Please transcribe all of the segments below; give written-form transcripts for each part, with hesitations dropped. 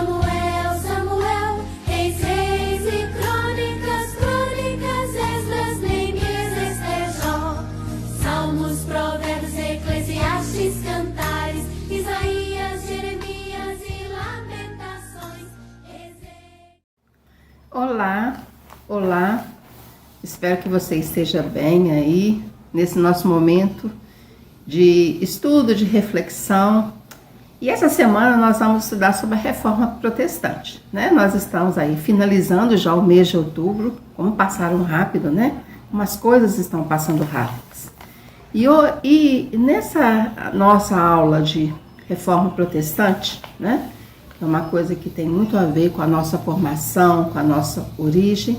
Samuel, Samuel, Reis, Reis e Crônicas, Crônicas, Esdras, Neemias, Ester, Jó, Salmos, Provérbios, Eclesiastes, Cantares, Isaías, Jeremias e Lamentações. Olá, olá, espero que você esteja bem aí nesse nosso momento de estudo, de reflexão. E essa semana nós vamos estudar sobre a Reforma Protestante, né? Nós estamos aí finalizando já o mês de outubro, como passaram rápido, né? Umas coisas estão passando rápidas. E nessa nossa aula de Reforma Protestante, né? É uma coisa que tem muito a ver com a nossa formação, com a nossa origem.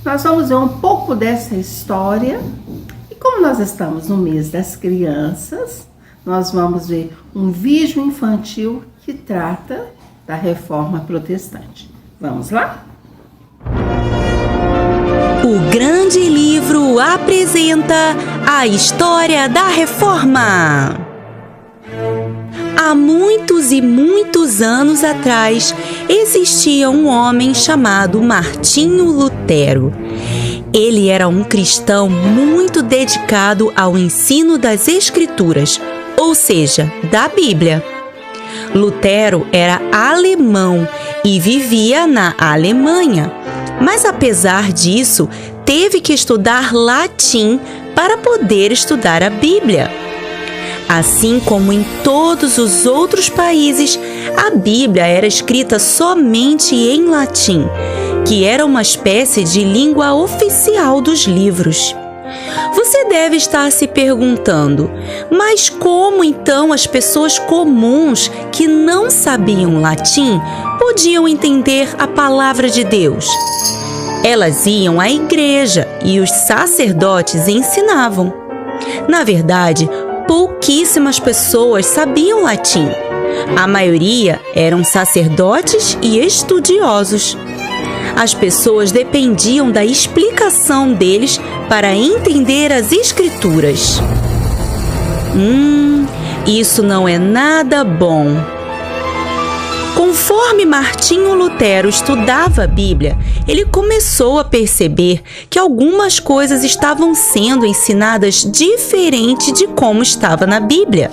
Nós vamos ver um pouco dessa história. E como nós estamos no mês das crianças, nós vamos ver um vídeo infantil que trata da Reforma Protestante. Vamos lá? O Grande Livro apresenta a história da Reforma. Há muitos e muitos anos atrás, existia um homem chamado Martinho Lutero. Ele era um cristão muito dedicado ao ensino das Escrituras, ou seja, da Bíblia. Lutero era alemão e vivia na Alemanha, mas apesar disso, teve que estudar latim para poder estudar a Bíblia. Assim como em todos os outros países, a Bíblia era escrita somente em latim, que era uma espécie de língua oficial dos livros. Você deve estar se perguntando, mas como então as pessoas comuns que não sabiam latim podiam entender a palavra de Deus? Elas iam à igreja e os sacerdotes ensinavam. Na verdade, pouquíssimas pessoas sabiam latim. A maioria eram sacerdotes e estudiosos. As pessoas dependiam da explicação deles para entender as Escrituras. Isso não é nada bom. Conforme Martinho Lutero estudava a Bíblia, ele começou a perceber que algumas coisas estavam sendo ensinadas diferente de como estava na Bíblia.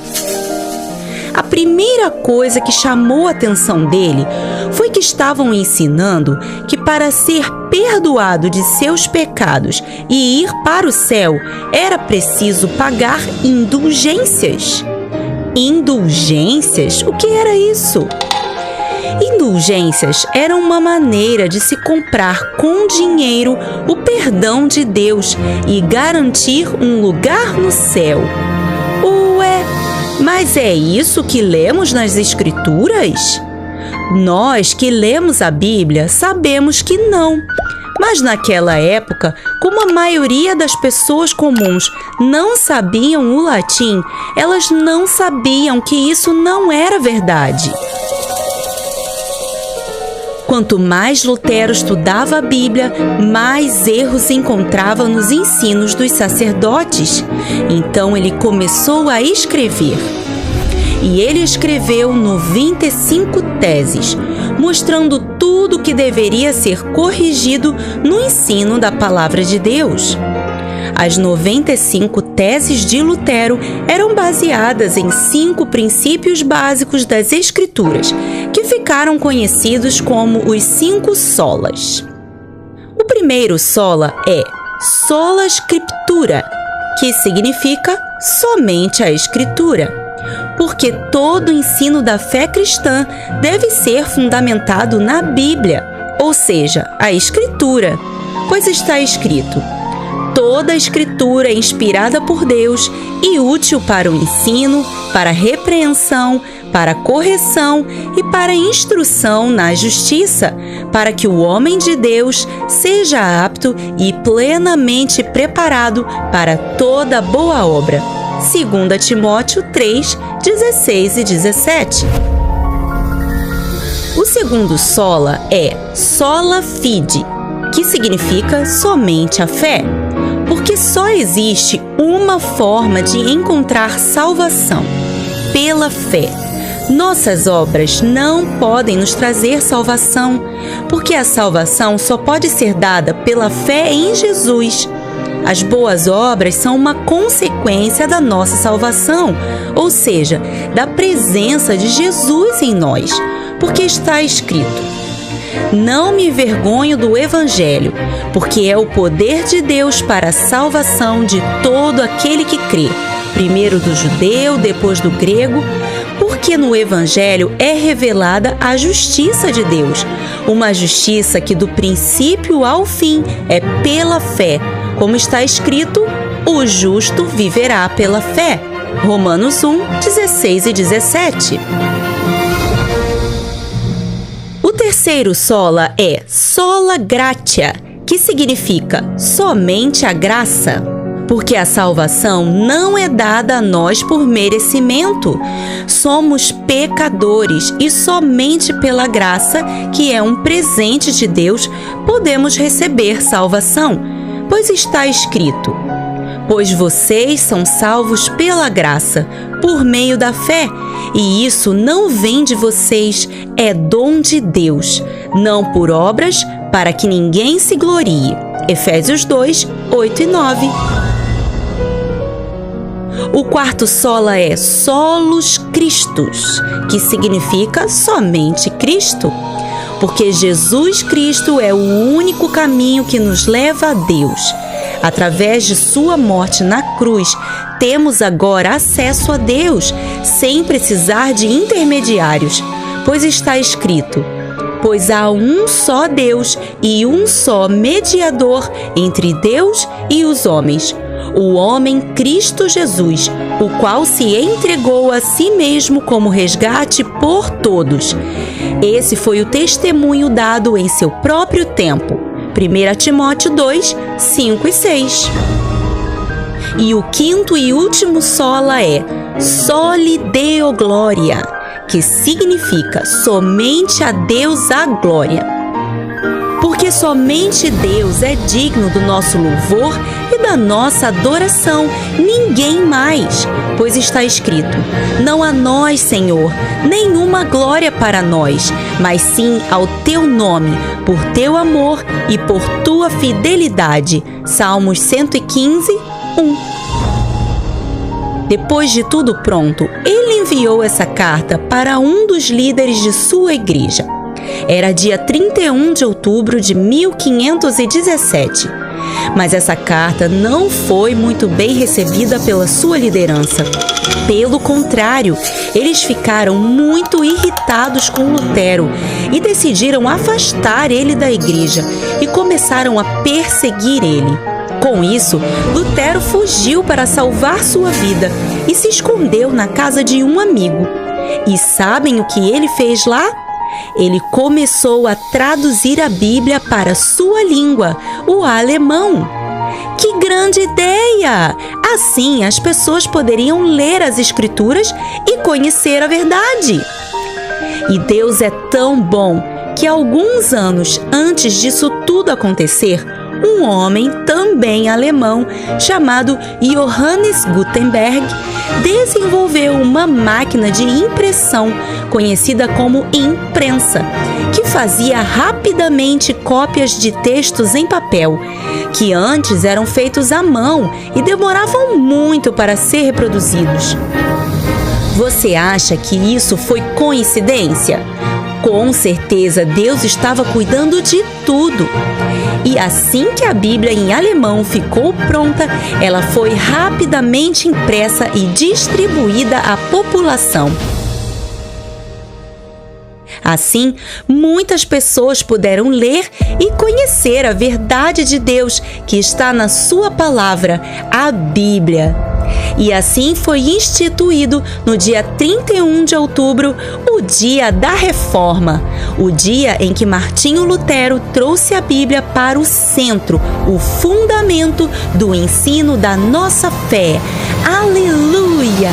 A primeira coisa que chamou a atenção dele foi que estavam ensinando que para ser perdoado de seus pecados e ir para o céu, era preciso pagar indulgências. Indulgências? O que era isso? Indulgências eram uma maneira de se comprar com dinheiro o perdão de Deus e garantir um lugar no céu. Ué, mas é isso que lemos nas Escrituras? Nós que lemos a Bíblia sabemos que não. Mas naquela época, como a maioria das pessoas comuns não sabiam o latim, elas não sabiam que isso não era verdade. Quanto mais Lutero estudava a Bíblia, mais erros encontrava nos ensinos dos sacerdotes. Então ele começou a escrever. E ele escreveu 95 teses, mostrando tudo o que deveria ser corrigido no ensino da Palavra de Deus. As 95 teses de Lutero eram baseadas em 5 princípios básicos das Escrituras, que ficaram conhecidos como os 5 solas. O primeiro sola é sola scriptura, que significa somente a Escritura, porque todo o ensino da fé cristã deve ser fundamentado na Bíblia, ou seja, a Escritura, pois está escrito: toda a Escritura é inspirada por Deus e útil para o ensino, para a repreensão, para a correção e para a instrução na justiça, para que o homem de Deus seja apto e plenamente preparado para toda boa obra. 2 Timóteo 3, 16 e 17. O segundo sola é sola fide, que significa somente a fé, porque só existe uma forma de encontrar salvação: pela fé. Nossas obras não podem nos trazer salvação, porque a salvação só pode ser dada pela fé em Jesus. As boas obras são uma consequência da nossa salvação, ou seja, da presença de Jesus em nós, porque está escrito: não me envergonho do Evangelho, porque é o poder de Deus para a salvação de todo aquele que crê, primeiro do judeu, depois do grego, porque no Evangelho é revelada a justiça de Deus, uma justiça que do princípio ao fim é pela fé, como está escrito: o justo viverá pela fé. Romanos 1, 16 e 17. O terceiro sola é sola gratia, que significa somente a graça. Porque a salvação não é dada a nós por merecimento. Somos pecadores e somente pela graça, que é um presente de Deus, podemos receber salvação. Pois está escrito: pois vocês são salvos pela graça, por meio da fé, e isso não vem de vocês, é dom de Deus, não por obras, para que ninguém se glorie. Efésios 2, 8 e 9. O quarto sola é solus Christus, que significa somente Cristo, porque Jesus Cristo é o único caminho que nos leva a Deus. Através de sua morte na cruz, temos agora acesso a Deus, sem precisar de intermediários, pois está escrito: pois há um só Deus e um só mediador entre Deus e os homens, o homem Cristo Jesus, o qual se entregou a si mesmo como resgate por todos. Esse foi o testemunho dado em seu próprio tempo. 1 Timóteo 2, 5 e 6. E o quinto e último sola é soli Deo gloria, que significa somente a Deus a glória. Porque somente Deus é digno do nosso louvor e da nossa adoração, ninguém mais. Pois está escrito: não a nós, Senhor, nenhuma glória para nós, mas sim ao teu nome, por teu amor e por tua fidelidade. Salmos 115, 1. Depois de tudo pronto, ele enviou essa carta para um dos líderes de sua igreja. Era dia 31 de outubro de 1517. Mas essa carta não foi muito bem recebida pela sua liderança. Pelo contrário, eles ficaram muito irritados com Lutero e decidiram afastar ele da igreja e começaram a perseguir ele. Com isso, Lutero fugiu para salvar sua vida e se escondeu na casa de um amigo. E sabem o que ele fez lá? Ele começou a traduzir a Bíblia para sua língua, o alemão. Que grande ideia! Assim, as pessoas poderiam ler as Escrituras e conhecer a verdade. E Deus é tão bom que alguns anos antes disso tudo acontecer, um homem também alemão chamado Johannes Gutenberg desenvolveu uma máquina de impressão conhecida como imprensa, que fazia rapidamente cópias de textos em papel, que antes eram feitos à mão e demoravam muito para ser reproduzidos. Você acha que isso foi coincidência? Com certeza Deus estava cuidando de tudo. E assim que a Bíblia em alemão ficou pronta, ela foi rapidamente impressa e distribuída à população. Assim, muitas pessoas puderam ler e conhecer a verdade de Deus que está na sua palavra, a Bíblia. E assim foi instituído no dia 31 de outubro o Dia da Reforma, o dia em que Martinho Lutero trouxe a Bíblia para o centro, o fundamento do ensino da nossa fé. Aleluia!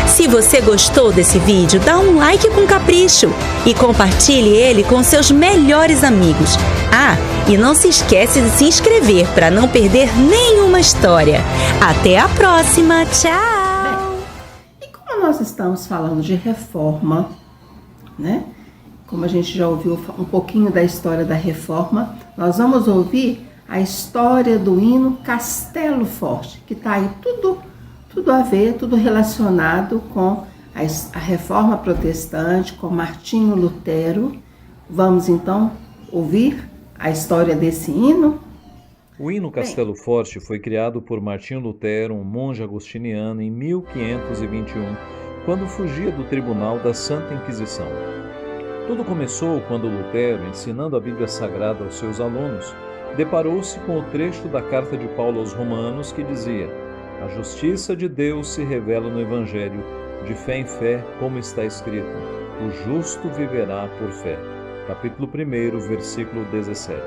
Se você gostou desse vídeo, dá um like com capricho e compartilhe ele com seus melhores amigos. Ah, e não se esquece de se inscrever para não perder nenhuma história. Até a próxima, tchau! E como nós estamos falando de reforma, né? Como a gente já ouviu um pouquinho da história da reforma, nós vamos ouvir a história do hino Castelo Forte, que está aí tudo a ver, tudo relacionado com a reforma protestante, com Martinho Lutero. Vamos então ouvir a história desse hino? O hino Castelo Forte foi criado por Martinho Lutero, um monge agostiniano, em 1521, quando fugia do tribunal da Santa Inquisição. Tudo começou quando Lutero, ensinando a Bíblia Sagrada aos seus alunos, deparou-se com o trecho da carta de Paulo aos Romanos que dizia: "A justiça de Deus se revela no Evangelho, de fé em fé, como está escrito: o justo viverá por fé." Capítulo 1, versículo 17.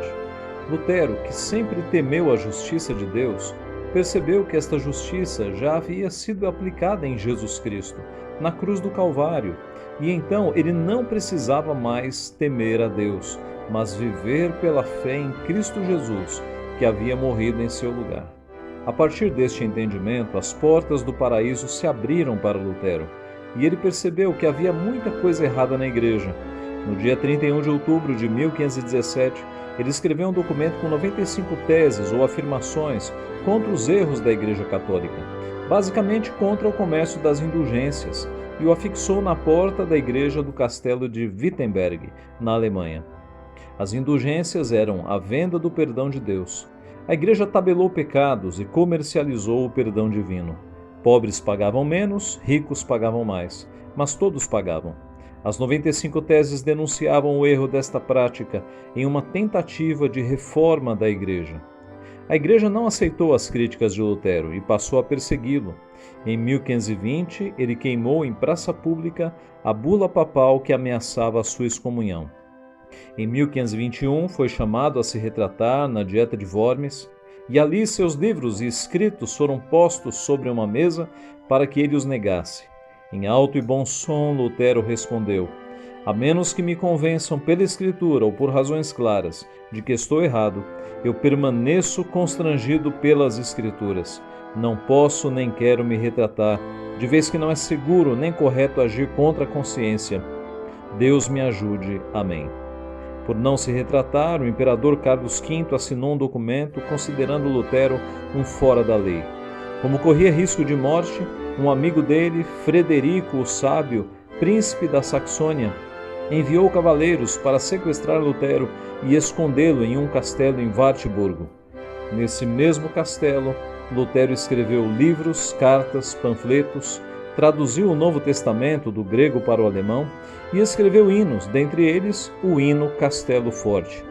Lutero, que sempre temeu a justiça de Deus, percebeu que esta justiça já havia sido aplicada em Jesus Cristo, na cruz do Calvário, e então ele não precisava mais temer a Deus, mas viver pela fé em Cristo Jesus, que havia morrido em seu lugar. A partir deste entendimento, as portas do paraíso se abriram para Lutero, e ele percebeu que havia muita coisa errada na igreja. No dia 31 de outubro de 1517, ele escreveu um documento com 95 teses ou afirmações contra os erros da Igreja Católica, basicamente contra o comércio das indulgências, e o afixou na porta da igreja do castelo de Wittenberg, na Alemanha. As indulgências eram a venda do perdão de Deus. A igreja tabelou pecados e comercializou o perdão divino. Pobres pagavam menos, ricos pagavam mais, mas todos pagavam. As 95 teses denunciavam o erro desta prática em uma tentativa de reforma da igreja. A igreja não aceitou as críticas de Lutero e passou a persegui-lo. Em 1520, ele queimou em praça pública a bula papal que ameaçava a sua excomunhão. Em 1521, foi chamado a se retratar na Dieta de Worms, e ali seus livros e escritos foram postos sobre uma mesa para que ele os negasse. Em alto e bom som, Lutero respondeu: "A menos que me convençam pela Escritura ou por razões claras de que estou errado, eu permaneço constrangido pelas Escrituras. Não posso nem quero me retratar, de vez que não é seguro nem correto agir contra a consciência. Deus me ajude. Amém." Por não se retratar, o imperador Carlos V assinou um documento considerando Lutero um fora da lei. Como corria risco de morte, um amigo dele, Frederico o Sábio, príncipe da Saxônia, enviou cavaleiros para sequestrar Lutero e escondê-lo em um castelo em Wartburgo. Nesse mesmo castelo, Lutero escreveu livros, cartas, panfletos, traduziu o Novo Testamento do grego para o alemão e escreveu hinos, dentre eles o hino Castelo Forte,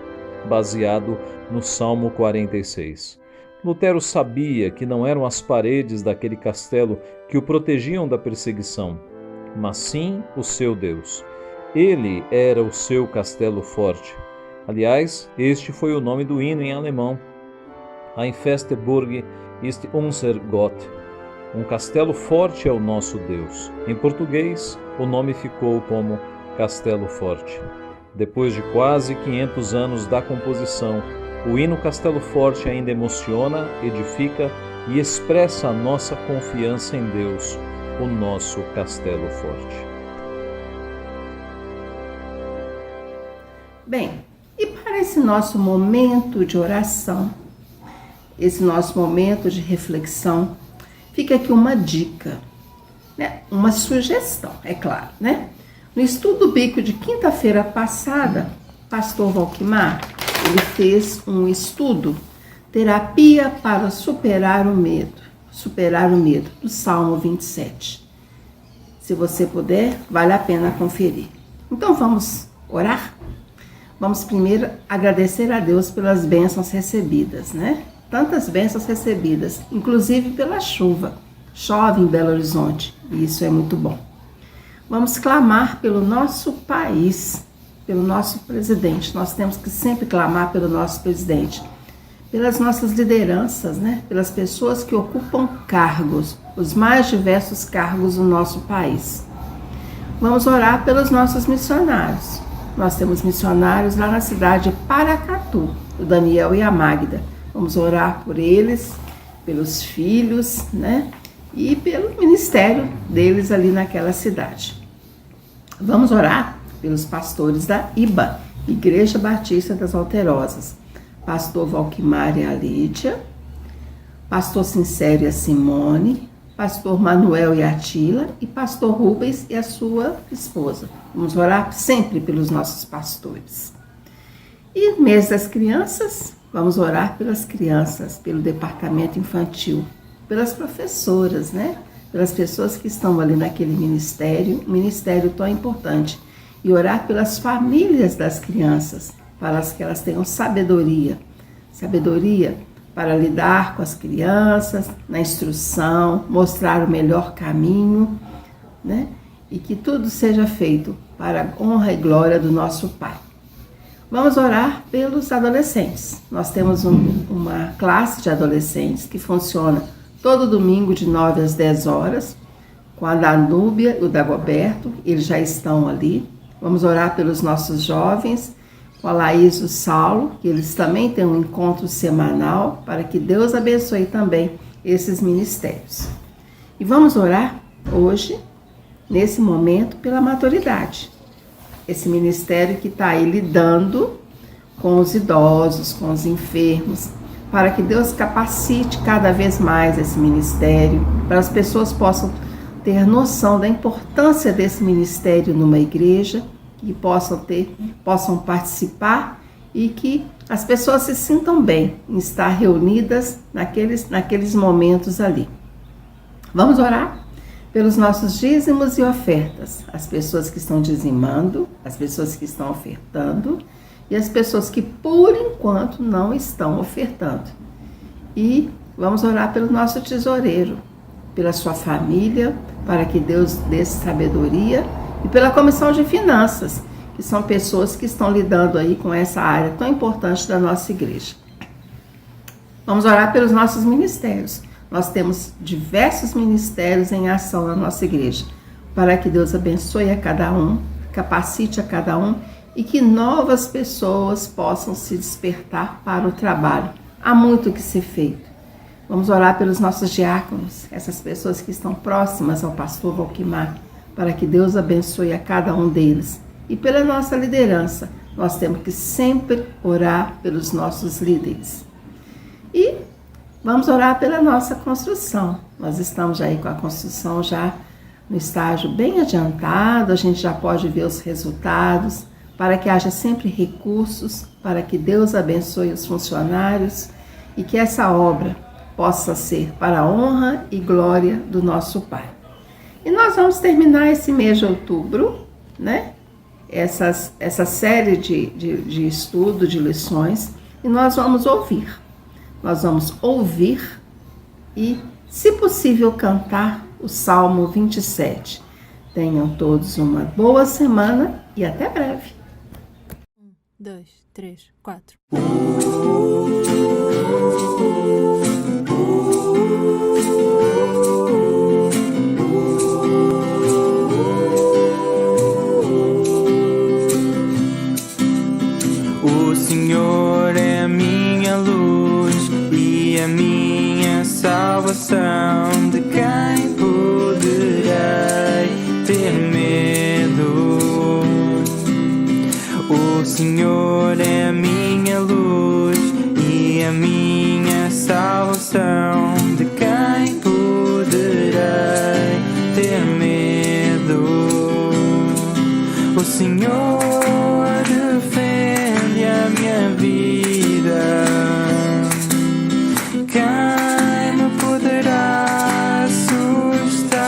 baseado no Salmo 46. Lutero sabia que não eram as paredes daquele castelo que o protegiam da perseguição, mas sim o seu Deus. Ele era o seu castelo forte. Aliás, este foi o nome do hino em alemão. Ein feste Burg ist unser Gott. Um castelo forte é o nosso Deus. Em português, o nome ficou como Castelo Forte. Depois de quase 500 anos da composição, o hino Castelo Forte ainda emociona, edifica e expressa a nossa confiança em Deus, o nosso Castelo Forte. Bem, e para esse nosso momento de oração, esse nosso momento de reflexão, fica aqui uma dica, né? Uma sugestão, é claro, né? No estudo bíblico de quinta-feira passada, pastor Valquimar, ele fez um estudo, terapia para superar o medo, do Salmo 27. Se você puder, vale a pena conferir. Então vamos orar? Vamos primeiro agradecer a Deus pelas bênçãos recebidas, né? Tantas bênçãos recebidas, inclusive pela chuva. Chove em Belo Horizonte e isso é muito bom. Vamos clamar pelo nosso país, pelo nosso presidente. Nós temos que sempre clamar pelo nosso presidente, pelas nossas lideranças, né? Pelas pessoas que ocupam cargos, os mais diversos cargos do nosso país. Vamos orar pelos nossos missionários. Nós temos missionários lá na cidade de Paracatu, o Daniel e a Magda. Vamos orar por eles, pelos filhos, né? e pelo ministério deles ali naquela cidade. Vamos orar pelos pastores da IBA, Igreja Batista das Alterosas, pastor Valquimar e a Lídia, pastor Sincero e a Simone, pastor Manuel e a Atila e pastor Rubens e a sua esposa. Vamos orar sempre pelos nossos pastores. E mês das crianças, vamos orar pelas crianças, pelo departamento infantil, pelas professoras, né? Pelas pessoas que estão ali naquele ministério, um ministério tão importante. E orar pelas famílias das crianças, para que elas tenham sabedoria para lidar com as crianças, na instrução, mostrar o melhor caminho, né? E que tudo seja feito para a honra e glória do nosso Pai. Vamos orar pelos adolescentes. Nós temos uma classe de adolescentes que funciona todo domingo de 9 às 10 horas, com a Danúbia e o Dagoberto, eles já estão ali. Vamos orar pelos nossos jovens, com a Laís e o Saulo, que eles também têm um encontro semanal, para que Deus abençoe também esses ministérios. E vamos orar hoje, nesse momento, pela maturidade. Esse ministério que está aí lidando com os idosos, com os enfermos, para que Deus capacite cada vez mais esse ministério, para as pessoas possam ter noção da importância desse ministério numa igreja, que possam participar e que as pessoas se sintam bem em estar reunidas naqueles momentos ali. Vamos orar pelos nossos dízimos e ofertas, as pessoas que estão dizimando, as pessoas que estão ofertando e as pessoas que por enquanto não estão ofertando. E vamos orar pelo nosso tesoureiro, pela sua família, para que Deus dê sabedoria, e pela comissão de finanças, que são pessoas que estão lidando aí com essa área tão importante da nossa igreja. Vamos orar pelos nossos ministérios. Nós temos diversos ministérios em ação na nossa igreja, para que Deus abençoe a cada um, capacite a cada um e que novas pessoas possam se despertar para o trabalho. Há muito que ser feito. Vamos orar pelos nossos diáconos, essas pessoas que estão próximas ao pastor Valquimar, para que Deus abençoe a cada um deles. E pela nossa liderança, nós temos que sempre orar pelos nossos líderes. E vamos orar pela nossa construção. Nós estamos aí com a construção já no estágio bem adiantado, a gente já pode ver os resultados, para que haja sempre recursos, para que Deus abençoe os funcionários e que essa obra possa ser para a honra e glória do nosso Pai. E nós vamos terminar esse mês de outubro, né? Essa série de estudo, de lições, e nós vamos ouvir. Nós vamos ouvir e, se possível, cantar o Salmo 27. Tenham todos uma boa semana e até breve. 1, 2, 3, 4. O Senhor é a minha luz e a minha salvação. De quem poderei ter medo? O Senhor é a minha luz e a minha salvação. De quem poderei ter medo? O Senhor defende a minha vida. Quem me poderá assustar?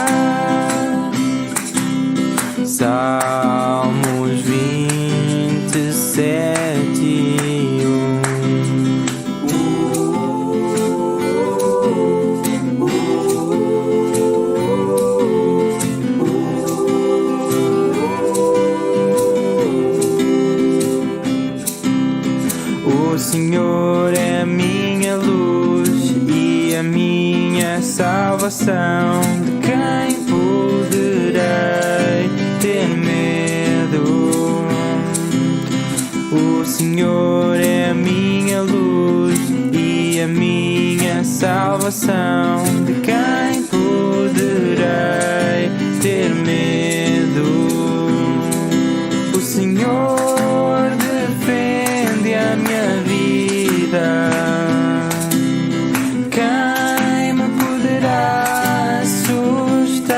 Salmos 27 e 1. O Senhor é a minha luz e a minha salvação. De quem poderei ter medo? O Senhor é a minha luz e a minha salvação. De quem poderei Senhor defende a minha vida. Quem me poderá assustar?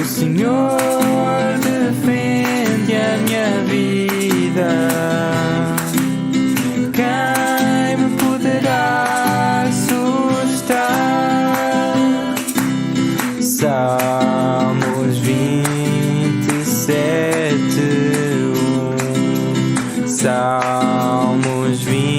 O Senhor defende a minha vida. Quem me poderá assustar? Salmos 27:1. Salmos 27.